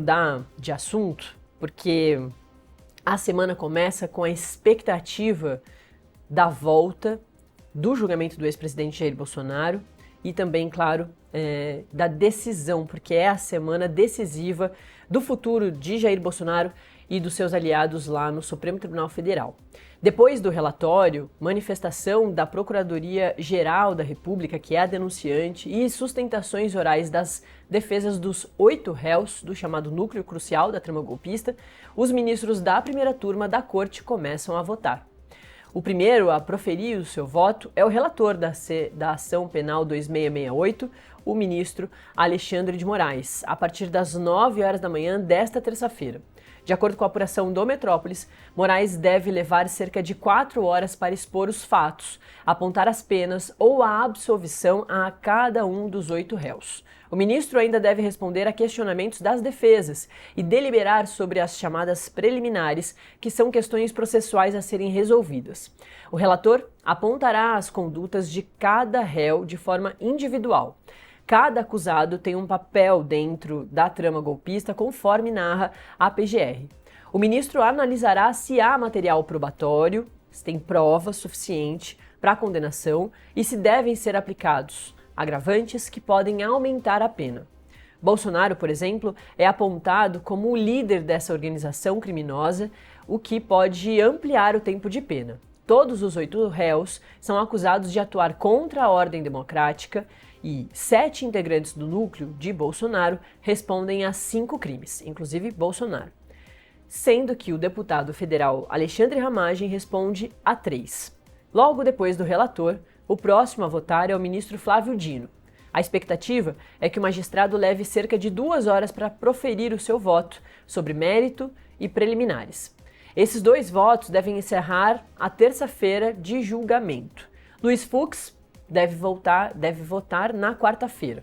Mudar de assunto, porque a semana começa com a expectativa da volta do julgamento do ex-presidente Jair Bolsonaro e também, claro, da decisão, porque é a semana decisiva do futuro de Jair Bolsonaro e dos seus aliados lá no Supremo Tribunal Federal. Depois do relatório, manifestação da Procuradoria-Geral da República, que é a denunciante, e sustentações orais das defesas dos 8 réus do chamado núcleo crucial da trama golpista, os ministros da primeira turma da Corte começam a votar. O primeiro a proferir o seu voto é o relator da Ação Penal 2668, o ministro Alexandre de Moraes, a partir das 9 horas da manhã desta terça-feira. De acordo com a apuração do Metrópolis, Moraes deve levar cerca de 4 horas para expor os fatos, apontar as penas ou a absolvição a cada um dos 8 réus. O ministro ainda deve responder a questionamentos das defesas e deliberar sobre as chamadas preliminares, que são questões processuais a serem resolvidas. O relator apontará as condutas de cada réu de forma individual. Cada acusado tem um papel dentro da trama golpista, conforme narra a PGR. O ministro analisará se há material probatório, se tem prova suficiente para a condenação e se devem ser aplicados agravantes que podem aumentar a pena. Bolsonaro, por exemplo, é apontado como o líder dessa organização criminosa, o que pode ampliar o tempo de pena. Todos os 8 réus são acusados de atuar contra a ordem democrática e 7 integrantes do núcleo de Bolsonaro respondem a 5 crimes, inclusive Bolsonaro. Sendo que o deputado federal Alexandre Ramagem responde a 3. Logo depois do relator, o próximo a votar é o ministro Flávio Dino. A expectativa é que o magistrado leve cerca de 2 horas para proferir o seu voto sobre mérito e preliminares. Esses 2 votos devem encerrar a terça-feira de julgamento. Luiz Fux deve votar na quarta-feira.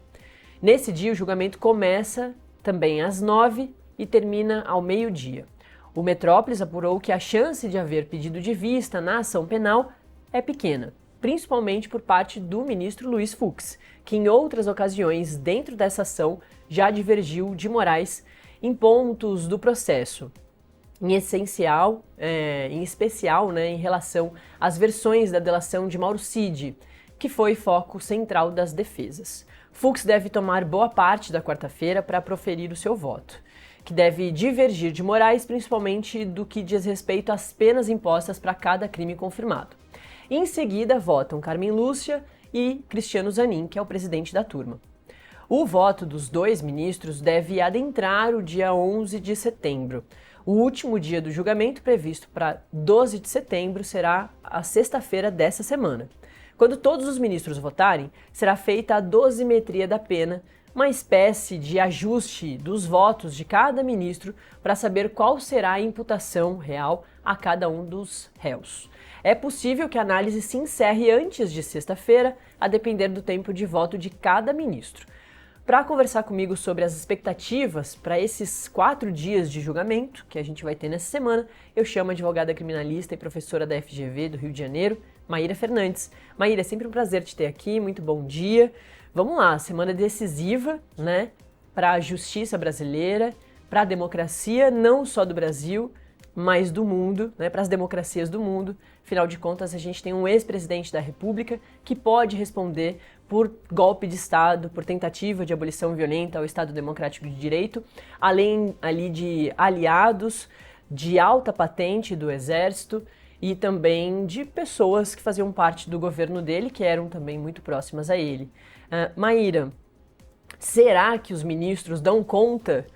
Nesse dia, o julgamento começa também às 9 e termina ao meio-dia. O Metrópolis apurou que a chance de haver pedido de vista na ação penal é pequena, principalmente por parte do ministro Luiz Fux, que em outras ocasiões dentro dessa ação já divergiu de Moraes em pontos do processo, em especial, em relação às versões da delação de Mauro Cid, que foi foco central das defesas. Fux deve tomar boa parte da quarta-feira para proferir o seu voto, que deve divergir de Moraes, principalmente do que diz respeito às penas impostas para cada crime confirmado. Em seguida, votam Carmen Lúcia e Cristiano Zanin, que é o presidente da turma. O voto dos 2 ministros deve adentrar o dia 11 de setembro. O último dia do julgamento, previsto para 12 de setembro, será a sexta-feira dessa semana. Quando todos os ministros votarem, será feita a dosimetria da pena, uma espécie de ajuste dos votos de cada ministro para saber qual será a imputação real a cada um dos réus. É possível que a análise se encerre antes de sexta-feira, a depender do tempo de voto de cada ministro. Para conversar comigo sobre as expectativas para esses 4 dias de julgamento que a gente vai ter nessa semana, eu chamo a advogada criminalista e professora da FGV do Rio de Janeiro, Maíra Fernandes. Maíra, é sempre um prazer te ter aqui, muito bom dia. Vamos lá, semana decisiva, né, para a justiça brasileira, para a democracia, não só do Brasil, mas do mundo, né, para as democracias do mundo. Afinal de contas, a gente tem um ex-presidente da República que pode responder por golpe de Estado, por tentativa de abolição violenta ao Estado Democrático de Direito, além ali de aliados de alta patente do Exército e também de pessoas que faziam parte do governo dele, que eram também muito próximas a ele. Maíra, será que os ministros dão conta?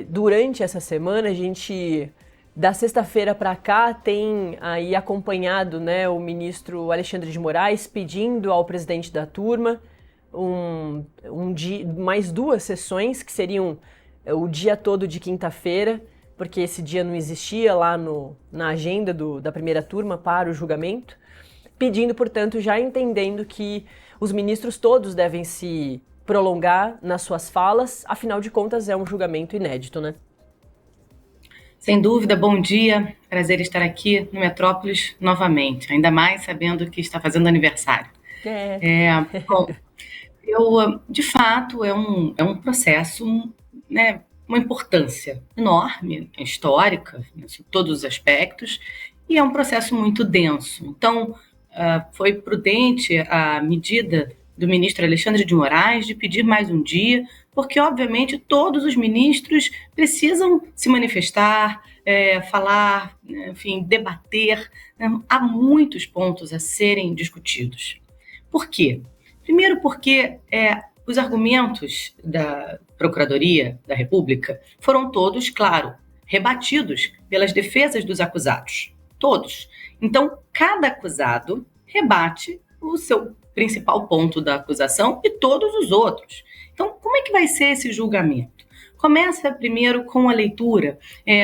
Durante essa semana, a gente, da sexta-feira para cá, tem aí acompanhado, né, o ministro Alexandre de Moraes pedindo ao presidente da turma mais 2 sessões, que seriam o dia todo de quinta-feira, porque esse dia não existia lá na agenda da primeira turma para o julgamento, pedindo, portanto, já entendendo que os ministros todos devem se prolongar nas suas falas, afinal de contas é um julgamento inédito, né? Sem dúvida, bom dia, prazer estar aqui no Metrópolis novamente, ainda mais sabendo que está fazendo aniversário. Bom, de fato, é um processo, né, uma importância enorme, histórica, em todos os aspectos, e é um processo muito denso. Então, foi prudente a medida do ministro Alexandre de Moraes de pedir mais um dia, porque, obviamente, todos os ministros precisam se manifestar, falar, enfim, debater. Há muitos pontos a serem discutidos. Por quê? Primeiro porque os argumentos da Procuradoria da República foram todos, claro, rebatidos pelas defesas dos acusados. Todos. Então, cada acusado rebate o seu principal ponto da acusação e todos os outros. Então, como é que vai ser esse julgamento? Começa primeiro com a leitura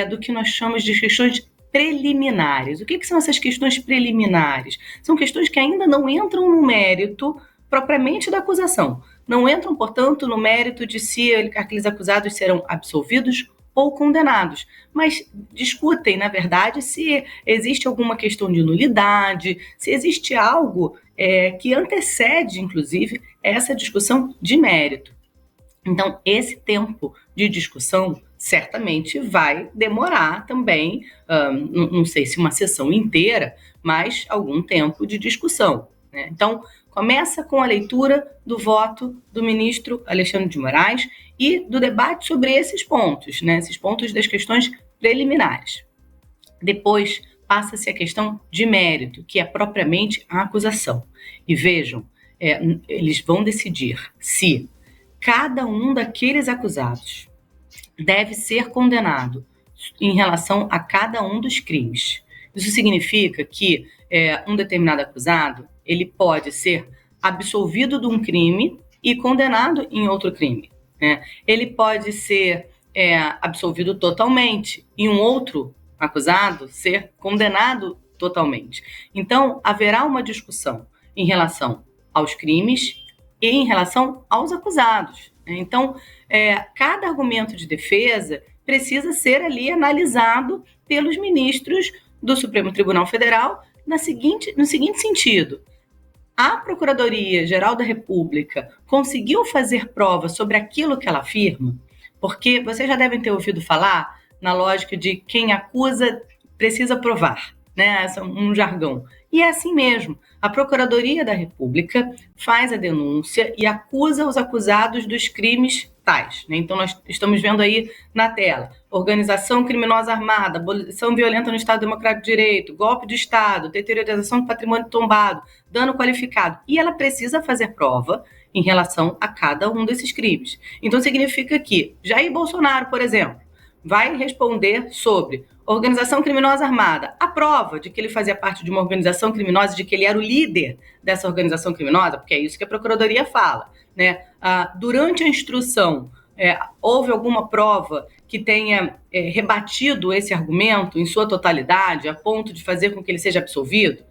do que nós chamamos de questões preliminares. O que são essas questões preliminares? São questões que ainda não entram no mérito propriamente da acusação. Não entram, portanto, no mérito de se aqueles acusados serão absolvidos ou condenados, mas discutem, na verdade, se existe alguma questão de nulidade, se existe algo que antecede, inclusive, essa discussão de mérito. Então, esse tempo de discussão certamente vai demorar também, não sei se uma sessão inteira, mas algum tempo de discussão, né? Então, começa com a leitura do voto do ministro Alexandre de Moraes e do debate sobre esses pontos, né? Esses pontos das questões preliminares. Depois, passa-se a questão de mérito, que é propriamente a acusação. E vejam, eles vão decidir se cada um daqueles acusados deve ser condenado em relação a cada um dos crimes. Isso significa que um determinado acusado ele pode ser absolvido de um crime e condenado em outro crime, né? Ele pode ser absolvido totalmente e um outro acusado ser condenado totalmente. Então, haverá uma discussão em relação aos crimes e em relação aos acusados. Então, cada argumento de defesa precisa ser ali analisado pelos ministros do Supremo Tribunal Federal no seguinte sentido: a Procuradoria-Geral da República conseguiu fazer prova sobre aquilo que ela afirma? Porque vocês já devem ter ouvido falar na lógica de quem acusa precisa provar, né? Esse é um jargão. E é assim mesmo. A Procuradoria da República faz a denúncia e acusa os acusados dos crimes tais, né? Então, nós estamos vendo aí na tela: organização criminosa armada, abolição violenta no Estado Democrático de Direito, golpe de Estado, deteriorização do patrimônio tombado, dano qualificado. E ela precisa fazer prova em relação a cada um desses crimes. Então, significa que Jair Bolsonaro, por exemplo, vai responder sobre organização criminosa armada. A prova de que ele fazia parte de uma organização criminosa, de que ele era o líder dessa organização criminosa, porque é isso que a Procuradoria fala, né? Durante a instrução, houve alguma prova que tenha rebatido esse argumento em sua totalidade, a ponto de fazer com que ele seja absolvido?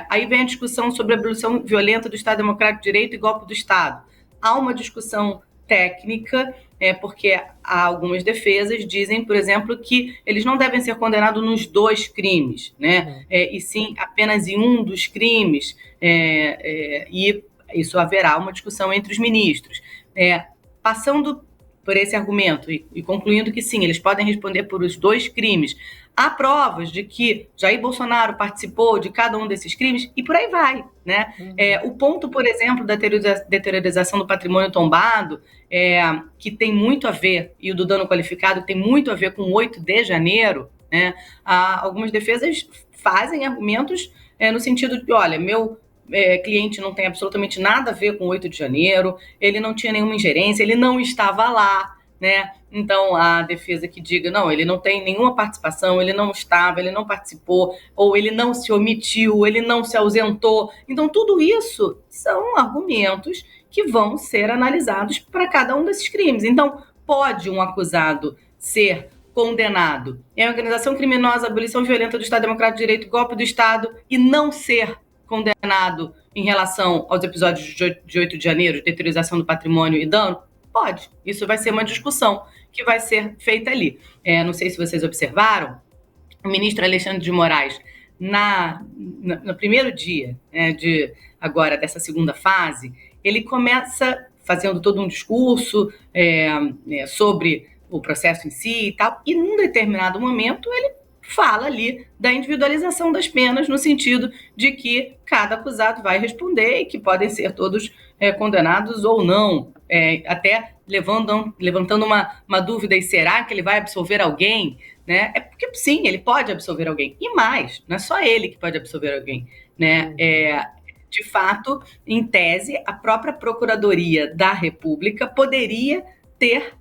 Aí vem a discussão sobre a abolição violenta do Estado Democrático de Direito e golpe do Estado. Há uma discussão técnica, porque há algumas defesas dizem, por exemplo, que eles não devem ser condenados nos dois crimes, né? E sim apenas em um dos crimes, e isso haverá uma discussão entre os ministros. Passando por esse argumento e concluindo que sim, eles podem responder por os dois crimes, há provas de que Jair Bolsonaro participou de cada um desses crimes e por aí vai, né? O ponto, por exemplo, da deteriorização do patrimônio tombado, que tem muito a ver, e o do dano qualificado tem muito a ver com 8 de janeiro, né? Algumas defesas fazem argumentos no sentido de, olha, meu cliente não tem absolutamente nada a ver com 8 de janeiro, ele não tinha nenhuma ingerência, ele não estava lá, né? Então, a defesa que diga, não, ele não tem nenhuma participação, ele não estava, ele não participou, ou ele não se omitiu, ele não se ausentou. Então, tudo isso são argumentos que vão ser analisados para cada um desses crimes. Então, pode um acusado ser condenado em organização criminosa, abolição violenta do Estado Democrático de Direito, golpe do Estado, e não ser condenado em relação aos episódios de 8 de janeiro, de deteriorização do patrimônio e dano? Pode. Isso vai ser uma discussão que vai ser feita ali. Não sei se vocês observaram, o ministro Alexandre de Moraes, no primeiro dia agora dessa segunda fase, ele começa fazendo todo um discurso sobre o processo em si e tal, e num determinado momento ele fala ali da individualização das penas, no sentido de que cada acusado vai responder e que podem ser todos condenados ou não, até levantando uma dúvida, e será que ele vai absolver alguém? Né? É porque, sim, ele pode absolver alguém. E mais, não é só ele que pode absolver alguém. Né? De fato, em tese, a própria Procuradoria da República poderia ter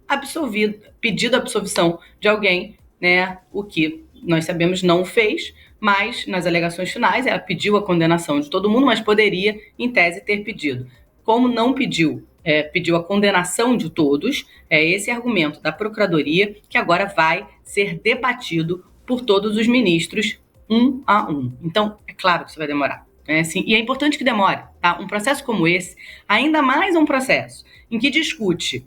pedido a absolvição de alguém, né? O que nós sabemos não fez, mas nas alegações finais ela pediu a condenação de todo mundo, mas poderia, em tese, ter pedido. Como não pediu, pediu a condenação de todos, é esse argumento da Procuradoria que agora vai ser debatido por todos os ministros, um a um. Então, é claro que isso vai demorar. Assim, e é importante que demore. Tá? Um processo como esse, ainda mais um processo em que discute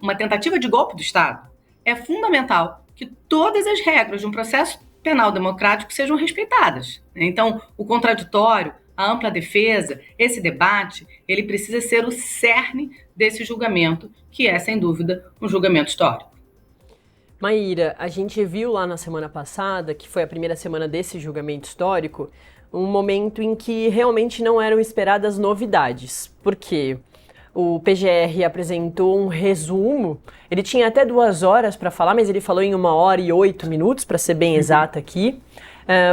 uma tentativa de golpe do Estado, é fundamental que todas as regras de um processo penal democrático sejam respeitadas. Então, o contraditório, a ampla defesa, esse debate, ele precisa ser o cerne desse julgamento, que é, sem dúvida, um julgamento histórico. Maíra, a gente viu lá na semana passada, que foi a primeira semana desse julgamento histórico, um momento em que realmente não eram esperadas novidades. Por quê? O PGR apresentou um resumo, ele tinha até 2 horas para falar, mas ele falou em 1h08, para ser bem exata aqui,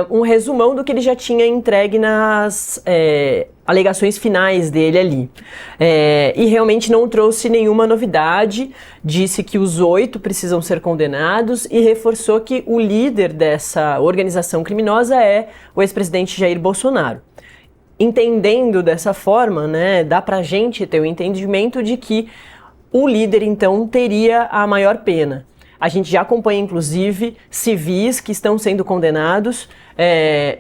um resumão do que ele já tinha entregue nas alegações finais dele ali. E realmente não trouxe nenhuma novidade, disse que os 8 precisam ser condenados e reforçou que o líder dessa organização criminosa é o ex-presidente Jair Bolsonaro. Entendendo dessa forma, né, dá pra gente ter o entendimento de que o líder, então, teria a maior pena. A gente já acompanha, inclusive, civis que estão sendo condenados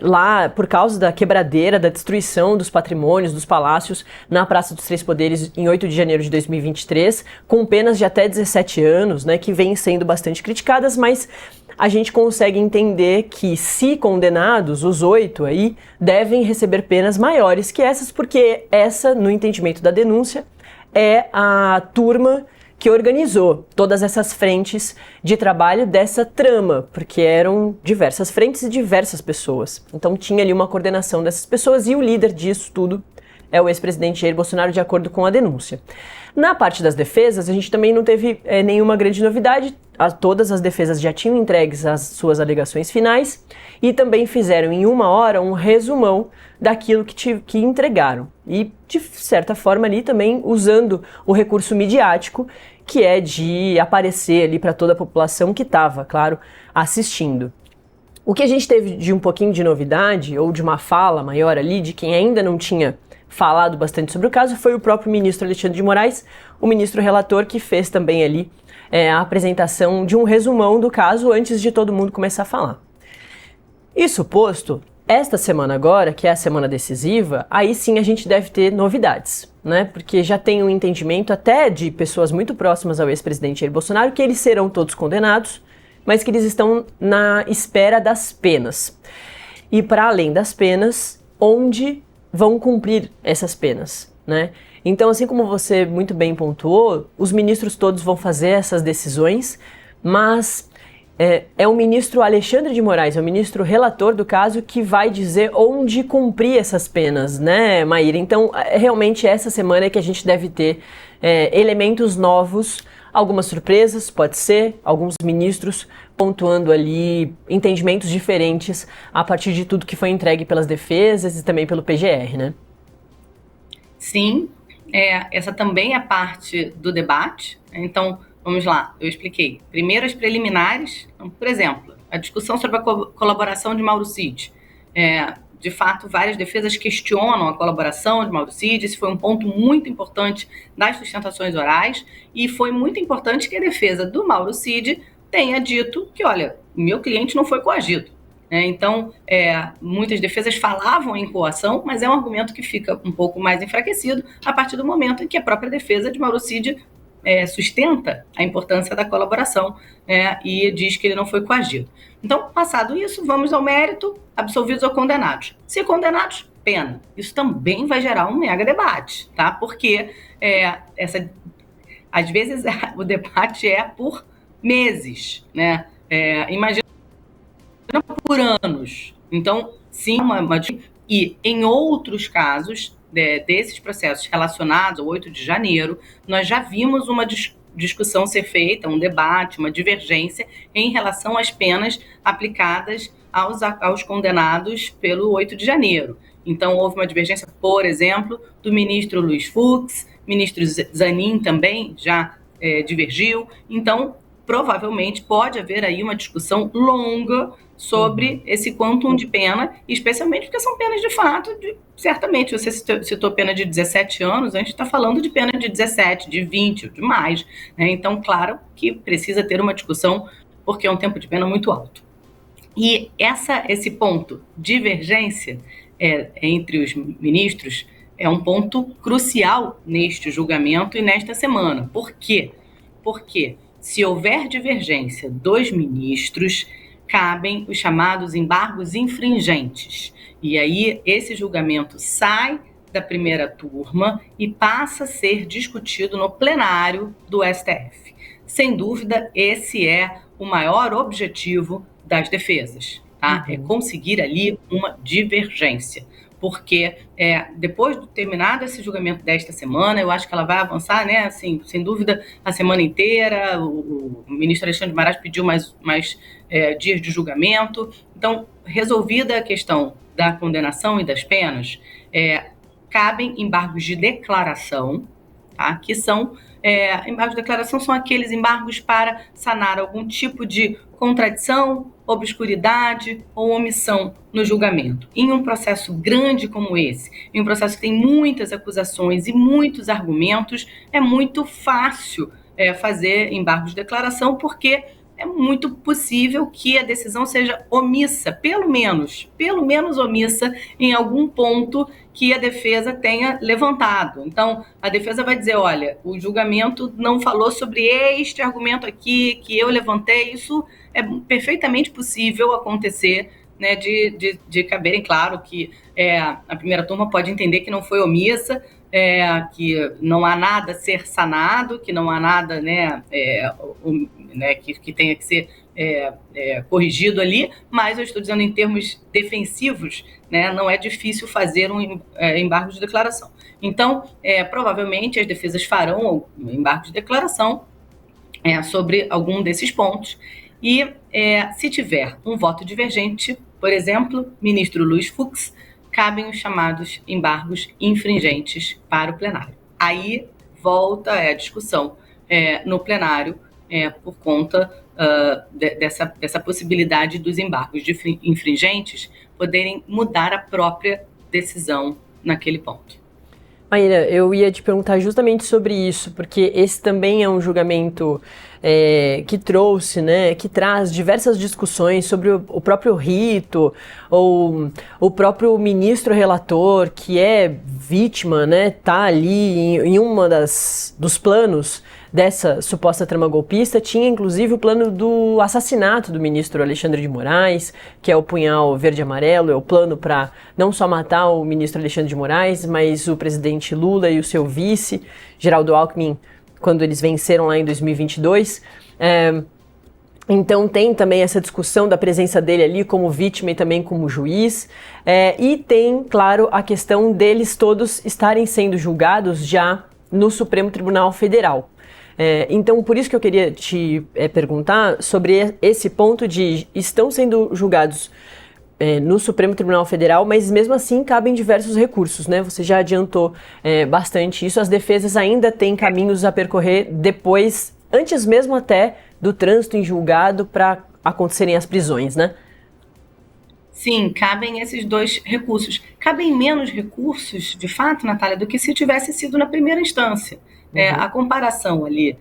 lá por causa da quebradeira, da destruição dos patrimônios, dos palácios na Praça dos Três Poderes em 8 de janeiro de 2023, com penas de até 17 anos, né, que vêm sendo bastante criticadas, mas a gente consegue entender que, se condenados, os 8 aí devem receber penas maiores que essas, porque essa, no entendimento da denúncia, é a turma que organizou todas essas frentes de trabalho dessa trama, porque eram diversas frentes e diversas pessoas. Então tinha ali uma coordenação dessas pessoas e o líder disso tudo é o ex-presidente Jair Bolsonaro, de acordo com a denúncia. Na parte das defesas, a gente também não teve nenhuma grande novidade. Todas as defesas já tinham entregues as suas alegações finais e também fizeram em 1 hora um resumão daquilo que entregaram. E, de certa forma, ali também usando o recurso midiático, que é de aparecer ali para toda a população que estava, claro, assistindo. O que a gente teve de um pouquinho de novidade, ou de uma fala maior ali, de quem ainda não tinha falado bastante sobre o caso, foi o próprio ministro Alexandre de Moraes, o ministro relator, que fez também ali a apresentação de um resumão do caso antes de todo mundo começar a falar. Isso posto, esta semana agora, que é a semana decisiva, aí sim a gente deve ter novidades, né? Porque já tem um entendimento até de pessoas muito próximas ao ex-presidente Jair Bolsonaro que eles serão todos condenados, mas que eles estão na espera das penas. E para além das penas, onde vão cumprir essas penas, né? Então, assim como você muito bem pontuou, os ministros todos vão fazer essas decisões, mas é o ministro Alexandre de Moraes, é o ministro relator do caso, que vai dizer onde cumprir essas penas, né, Maíra? Então, realmente, essa semana é que a gente deve ter elementos novos, algumas surpresas, pode ser, alguns ministros pontuando ali entendimentos diferentes a partir de tudo que foi entregue pelas defesas e também pelo PGR, né? Sim, essa também é parte do debate. Então, vamos lá, eu expliquei. Primeiro, as preliminares. Então, por exemplo, a discussão sobre a colaboração de Mauro Cid. De fato, várias defesas questionam a colaboração de Mauro Cid. Esse foi um ponto muito importante das sustentações orais e foi muito importante que a defesa do Mauro Cid tenha dito que, olha, meu cliente não foi coagido. Então, muitas defesas falavam em coação, mas é um argumento que fica um pouco mais enfraquecido a partir do momento em que a própria defesa de Mauro Cid sustenta a importância da colaboração e diz que ele não foi coagido. Então, passado isso, vamos ao mérito, absolvidos ou condenados. Se condenados, pena. Isso também vai gerar um mega debate, tá? Porque às vezes o debate é por meses, né? Imagina por anos. Então, sim, e em outros casos desses processos relacionados ao 8 de janeiro, nós já vimos uma discussão ser feita, um debate, uma divergência em relação às penas aplicadas aos condenados pelo 8 de janeiro. Então, houve uma divergência, por exemplo, do ministro Luiz Fux, ministro Zanin também já divergiu. Então, provavelmente pode haver aí uma discussão longa sobre esse quantum de pena, especialmente porque são penas de fato, certamente, você citou pena de 17 anos, a gente está falando de pena de 17, de 20, de mais, né? Então, claro que precisa ter uma discussão, porque é um tempo de pena muito alto. E esse ponto, divergência entre os ministros, é um ponto crucial neste julgamento e nesta semana. Por quê? Porque se houver divergência dos ministros, cabem os chamados embargos infringentes. E aí esse julgamento sai da primeira turma e passa a ser discutido no plenário do STF. Sem dúvida, esse é o maior objetivo das defesas, tá? É conseguir ali uma divergência. Porque depois de terminado esse julgamento desta semana, eu acho que ela vai avançar, né, assim, sem dúvida, a semana inteira. O ministro Alexandre de Moraes pediu mais dias de julgamento. Então, resolvida a questão da condenação e das penas, cabem embargos de declaração, tá? Que são embargos de declaração são aqueles embargos para sanar algum tipo de contradição, obscuridade ou omissão no julgamento. Em um processo grande como esse, em um processo que tem muitas acusações e muitos argumentos, é muito fácil fazer embargos de declaração, porque é muito possível que a decisão seja omissa, pelo menos omissa em algum ponto que a defesa tenha levantado. Então, a defesa vai dizer, olha, o julgamento não falou sobre este argumento aqui que eu levantei. Isso é perfeitamente possível acontecer, né, de caberem, claro, que a primeira turma pode entender que não foi omissa, que não há nada a ser sanado, que não há nada, né, que tenha que ser corrigido ali, mas eu estou dizendo em termos defensivos, né, não é difícil fazer um embargo de declaração. Então, provavelmente as defesas farão um embargo de declaração sobre algum desses pontos. E se tiver um voto divergente, por exemplo, ministro Luiz Fux, cabem os chamados embargos infringentes para o plenário. Aí volta a discussão no plenário por conta dessa possibilidade dos embargos infringentes poderem mudar a própria decisão naquele ponto. Maíra, eu ia te perguntar justamente sobre isso, porque esse também é um julgamento que trouxe, né, que traz diversas discussões sobre o próprio rito, ou o próprio ministro relator, que é vítima, né, tá ali em uma dos planos dessa suposta trama golpista. Tinha inclusive o plano do assassinato do ministro Alexandre de Moraes, que é o punhal verde e amarelo, é o plano para não só matar o ministro Alexandre de Moraes, mas o presidente Lula e o seu vice, Geraldo Alckmin, quando eles venceram lá em 2022. Então tem também essa discussão da presença dele ali como vítima e também como juiz. E tem, claro, a questão deles todos estarem sendo julgados já no Supremo Tribunal Federal. Então, por isso que eu queria te perguntar sobre esse ponto de estão sendo julgados no Supremo Tribunal Federal, mas mesmo assim cabem diversos recursos, né? Você já adiantou bastante isso. As defesas ainda têm caminhos a percorrer depois, antes mesmo até do trânsito em julgado para acontecerem as prisões, né? Sim, cabem esses dois recursos. Cabem menos recursos, de fato, Natália, do que se tivesse sido na primeira instância. A comparação ali,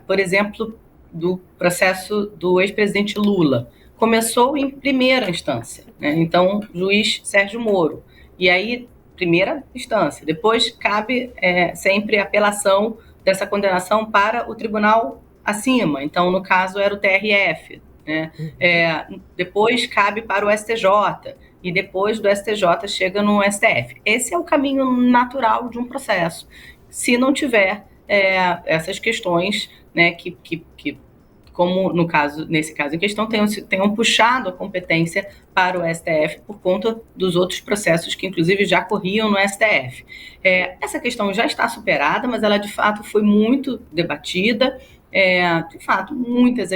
por exemplo, do processo do ex-presidente Lula, começou em primeira instância, né? Então, juiz Sérgio Moro. E aí, primeira instância. Depois, cabe sempre a apelação dessa condenação para o tribunal acima. Então, no caso, era o TRF. Né? Depois, cabe para o STJ. E depois do STJ, chega no STF. Esse é o caminho natural de um processo. Se não tiver essas questões, né, que como nesse caso em questão, tenham puxado a competência para o STF por conta dos outros processos que, inclusive, já corriam no STF. Essa questão já está superada, mas ela, de fato, foi muito debatida. De fato, muitas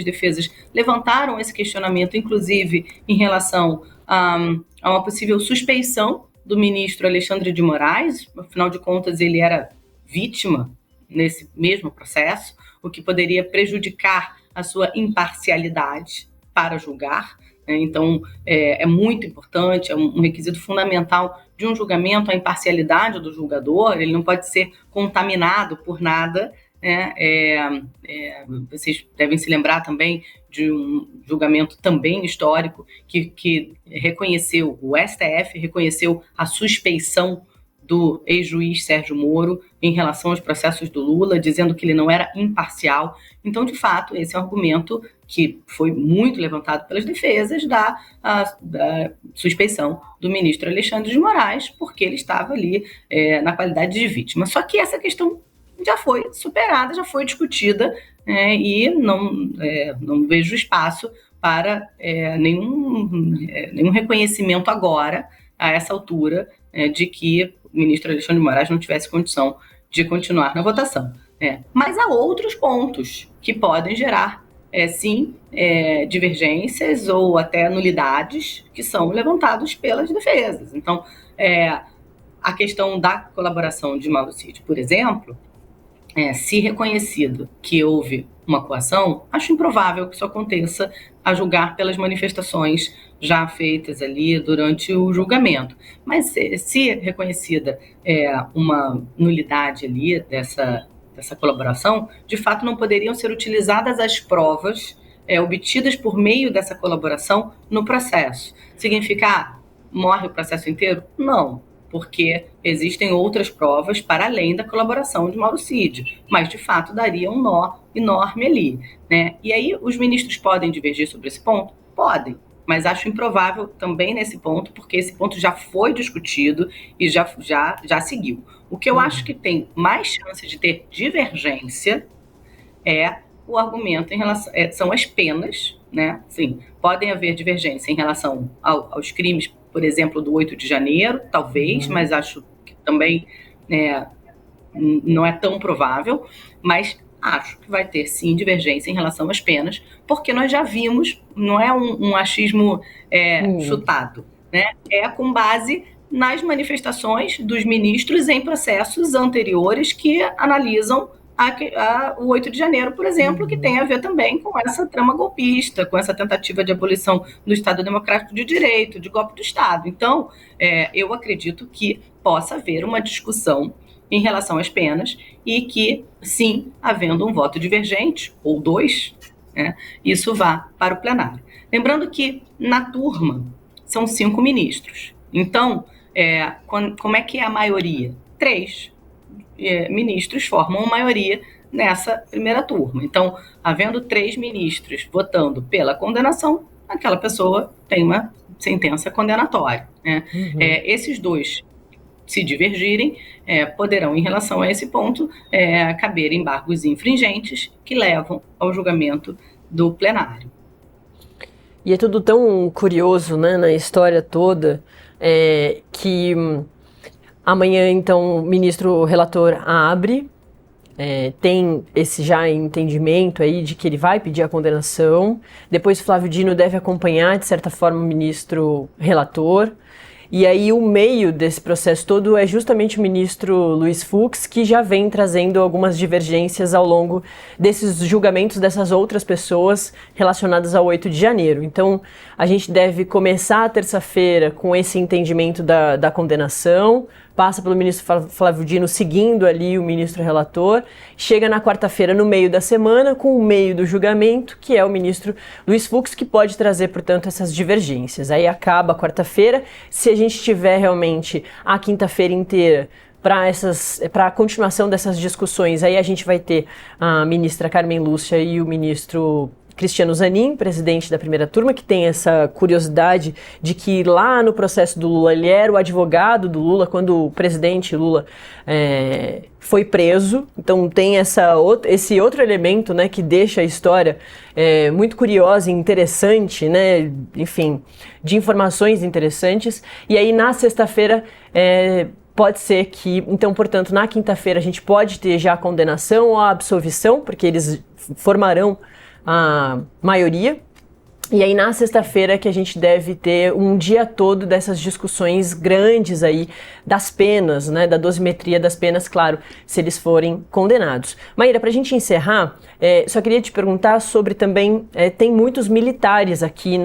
defesas levantaram esse questionamento, inclusive em relação a uma possível suspeição do ministro Alexandre de Moraes. Afinal de contas, ele era vítima nesse mesmo processo, o que poderia prejudicar a sua imparcialidade para julgar. Então, é muito importante, é um requisito fundamental de um julgamento, a imparcialidade do julgador. Ele não pode ser contaminado por nada. Vocês devem se lembrar também de um julgamento também histórico que reconheceu, o STF reconheceu a suspeição do ex-juiz Sérgio Moro em relação aos processos do Lula, dizendo que ele não era imparcial. Então, de fato, esse é um argumento que foi muito levantado pelas defesas da suspeição do ministro Alexandre de Moraes, porque ele estava ali na qualidade de vítima. Só que essa questão já foi superada, já foi discutida, e não vejo espaço para nenhum reconhecimento agora, a essa altura, de que o ministro Alexandre de Moraes não tivesse condição de continuar na votação. Mas há outros pontos que podem gerar, sim, divergências ou até nulidades que são levantados pelas defesas. Então, a questão da colaboração de Mauro Cid, por exemplo, se reconhecido que houve uma coação, acho improvável que isso aconteça, a julgar pelas manifestações já feitas ali durante o julgamento. Mas se reconhecida uma nulidade ali dessa colaboração, de fato não poderiam ser utilizadas as provas obtidas por meio dessa colaboração no processo. Significa, morre o processo inteiro? Não, porque existem outras provas para além da colaboração de Mauro Cid, mas de fato daria um nó enorme ali, né? E aí os ministros podem divergir sobre esse ponto? Podem, mas acho improvável também nesse ponto, porque esse ponto já foi discutido e já seguiu. O que eu acho que tem mais chance de ter divergência é o argumento em relação, são as penas, né? Sim, podem haver divergência em relação aos crimes, por exemplo, do 8 de janeiro, talvez, mas acho que também não é tão provável, mas acho que vai ter, sim, divergência em relação às penas, porque nós já vimos, não é um achismo chutado, né? É com base nas manifestações dos ministros em processos anteriores que analisam o 8 de janeiro, por exemplo, que tem a ver também com essa trama golpista, com essa tentativa de abolição do Estado Democrático de Direito, de golpe do Estado. Então, eu acredito que possa haver uma discussão em relação às penas e que, sim, havendo um voto divergente, ou dois, isso vá para o plenário. Lembrando que, na turma, são 5 ministros. Então, como é que é a maioria? 3 ministros formam a maioria nessa primeira turma. Então, havendo 3 ministros votando pela condenação, aquela pessoa tem uma sentença condenatória, né? Esses 2, se divergirem, poderão, em relação a esse ponto, caber embargos infringentes que levam ao julgamento do plenário. E é tudo tão curioso, né, na história toda, que amanhã, então, o ministro relator abre, tem esse já entendimento aí de que ele vai pedir a condenação. Depois Flávio Dino deve acompanhar, de certa forma, o ministro relator. E aí o meio desse processo todo é justamente o ministro Luiz Fux, que já vem trazendo algumas divergências ao longo desses julgamentos dessas outras pessoas relacionadas ao 8 de janeiro. Então, a gente deve começar a terça-feira com esse entendimento da condenação, passa pelo ministro Flávio Dino seguindo ali o ministro relator, chega na quarta-feira no meio da semana com o meio do julgamento, que é o ministro Luiz Fux, que pode trazer, portanto, essas divergências. Aí acaba a quarta-feira, se a gente tiver realmente a quinta-feira inteira para a continuação dessas discussões, aí a gente vai ter a ministra Carmen Lúcia e o ministro Cristiano Zanin, presidente da primeira turma, que tem essa curiosidade de que lá no processo do Lula, ele era o advogado do Lula quando o presidente Lula foi preso. Então tem esse outro elemento, né, que deixa a história muito curiosa e interessante, né, enfim, de informações interessantes. E aí na sexta-feira pode ser que, então, portanto, na quinta-feira a gente pode ter já a condenação ou a absolvição, porque eles formarão a maioria. E aí na sexta-feira que a gente deve ter um dia todo dessas discussões grandes aí das penas, né, da dosimetria das penas, claro, se eles forem condenados. Maíra, pra gente encerrar, só queria te perguntar sobre também, tem muitos militares aqui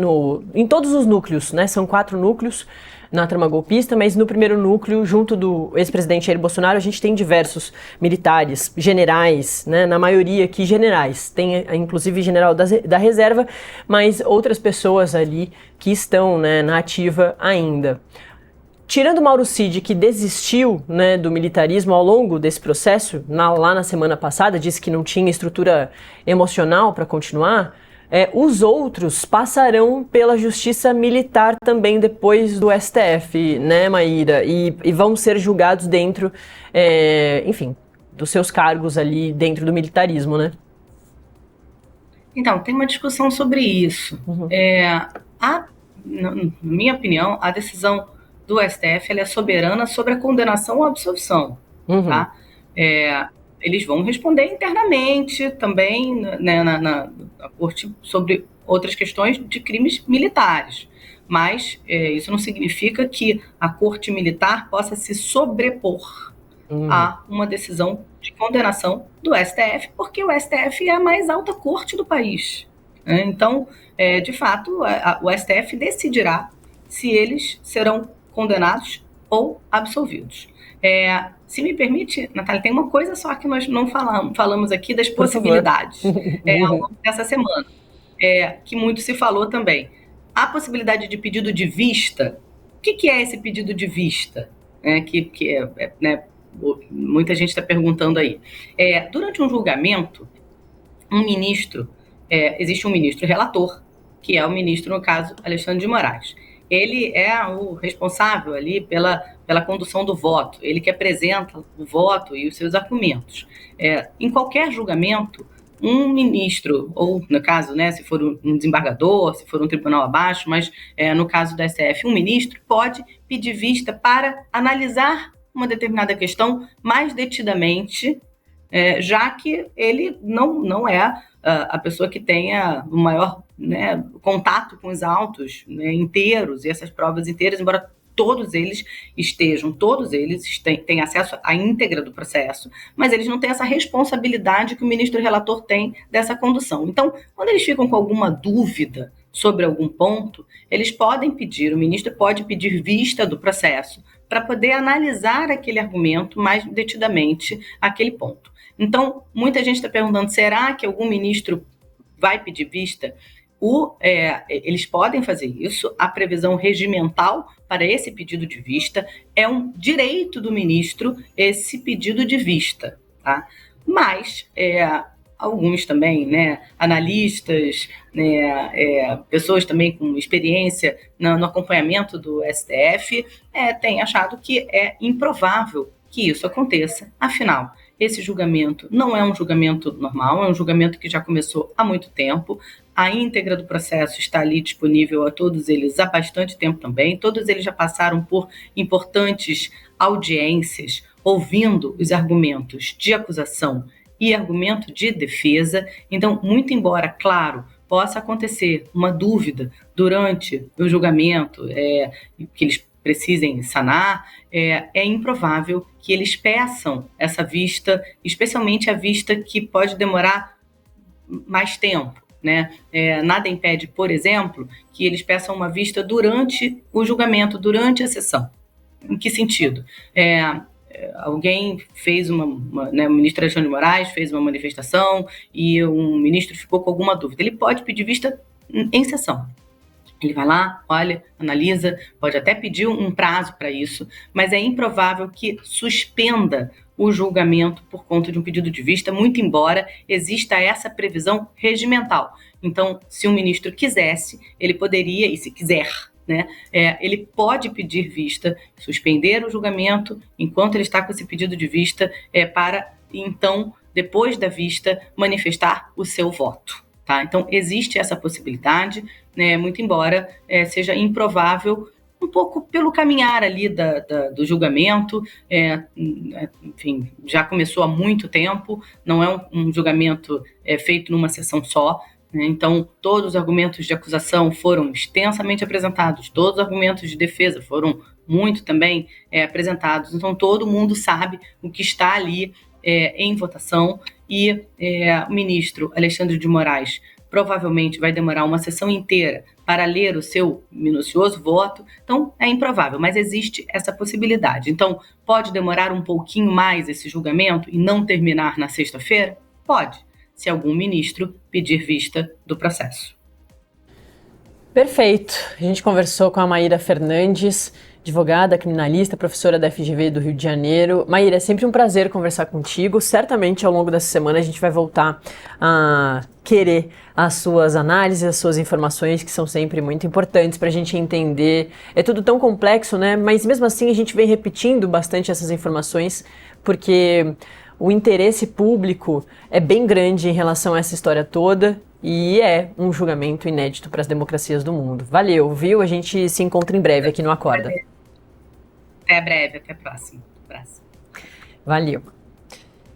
em todos os núcleos, né, são 4 núcleos na trama golpista, mas no primeiro núcleo, junto do ex-presidente Jair Bolsonaro, a gente tem diversos militares, generais, né, na maioria aqui generais, tem inclusive general da reserva, mas outras pessoas ali que estão, né, na ativa ainda. Tirando Mauro Cid, que desistiu, né, do militarismo ao longo desse processo, lá na semana passada, disse que não tinha estrutura emocional para continuar, os outros passarão pela justiça militar também depois do STF, né, Maíra? E vão ser julgados dentro, enfim, dos seus cargos ali dentro do militarismo, né? Então, tem uma discussão sobre isso. Uhum. Na minha opinião, a decisão do STF ela é soberana sobre a condenação ou absolvição. Uhum. Tá? Eles vão responder internamente também, né, na corte sobre outras questões de crimes militares. Mas isso não significa que a corte militar possa se sobrepor a uma decisão de condenação do STF, porque o STF é a mais alta corte do país. Né? Então, de fato, o STF decidirá se eles serão condenados ou absolvidos. Se me permite, Natália, tem uma coisa só que nós não falamos aqui das possibilidades ao longo dessa semana, que muito se falou também. A possibilidade de pedido de vista. O que é esse pedido de vista? Né, muita gente está perguntando aí. Durante um julgamento, existe um ministro relator, que é o ministro, no caso, Alexandre de Moraes. Ele é o responsável ali pela condução do voto, ele que apresenta o voto e os seus argumentos. Em qualquer julgamento, um ministro, ou no caso, né, se for um desembargador, se for um tribunal abaixo, mas no caso do STF, um ministro pode pedir vista para analisar uma determinada questão mais detidamente, já que ele não é a pessoa que tenha o maior, né, contato com os autos, né, inteiros e essas provas inteiras, embora todos eles têm acesso à íntegra do processo, mas eles não têm essa responsabilidade que o ministro relator tem dessa condução. Então, quando eles ficam com alguma dúvida sobre algum ponto, o ministro pode pedir vista do processo para poder analisar aquele argumento mais detidamente, aquele ponto. Então, muita gente está perguntando, será que algum ministro vai pedir vista? Eles podem fazer isso, a previsão regimental para esse pedido de vista é um direito do ministro esse pedido de vista, tá? Mas alguns também, né, analistas, né, pessoas também com experiência no acompanhamento do STF, têm achado que é improvável que isso aconteça, afinal, esse julgamento não é um julgamento normal, é um julgamento que já começou há muito tempo, a íntegra do processo está ali disponível a todos eles há bastante tempo também, todos eles já passaram por importantes audiências, ouvindo os argumentos de acusação e argumento de defesa. Então, muito embora, claro, possa acontecer uma dúvida durante o julgamento, que eles precisem sanar, é improvável que eles peçam essa vista, especialmente a vista que pode demorar mais tempo, né? Nada impede, por exemplo, que eles peçam uma vista durante o julgamento, durante a sessão. Em que sentido? Alguém fez né, o ministro Alexandre de Moraes fez uma manifestação e um ministro ficou com alguma dúvida. Ele pode pedir vista em sessão. Ele vai lá, olha, analisa, pode até pedir um prazo para isso, mas é improvável que suspenda o julgamento por conta de um pedido de vista, muito embora exista essa previsão regimental. Então, se um ministro quisesse, ele poderia, e se quiser, né, ele pode pedir vista, suspender o julgamento enquanto ele está com esse pedido de vista, para, então, depois da vista, manifestar o seu voto. Tá? Então, existe essa possibilidade, né, muito embora seja improvável, um pouco pelo caminhar ali do julgamento, enfim, já começou há muito tempo, não é um julgamento feito numa sessão só, né? Então, todos os argumentos de acusação foram extensamente apresentados, todos os argumentos de defesa foram muito também apresentados, então todo mundo sabe o que está ali em votação, e o ministro Alexandre de Moraes provavelmente vai demorar uma sessão inteira para ler o seu minucioso voto, então é improvável, mas existe essa possibilidade. Então, pode demorar um pouquinho mais esse julgamento e não terminar na sexta-feira? Pode, se algum ministro pedir vista do processo. Perfeito. A gente conversou com a Maíra Fernandes, advogada, criminalista, professora da FGV do Rio de Janeiro. Maíra, é sempre um prazer conversar contigo. Certamente ao longo dessa semana a gente vai voltar a querer as suas análises, as suas informações, que são sempre muito importantes para a gente entender. É tudo tão complexo, né? Mas mesmo assim a gente vem repetindo bastante essas informações, porque o interesse público é bem grande em relação a essa história toda. E é um julgamento inédito para as democracias do mundo. Valeu, viu? A gente se encontra em breve aqui no Acorda. Até breve, até a próxima. Um abraço. Valeu.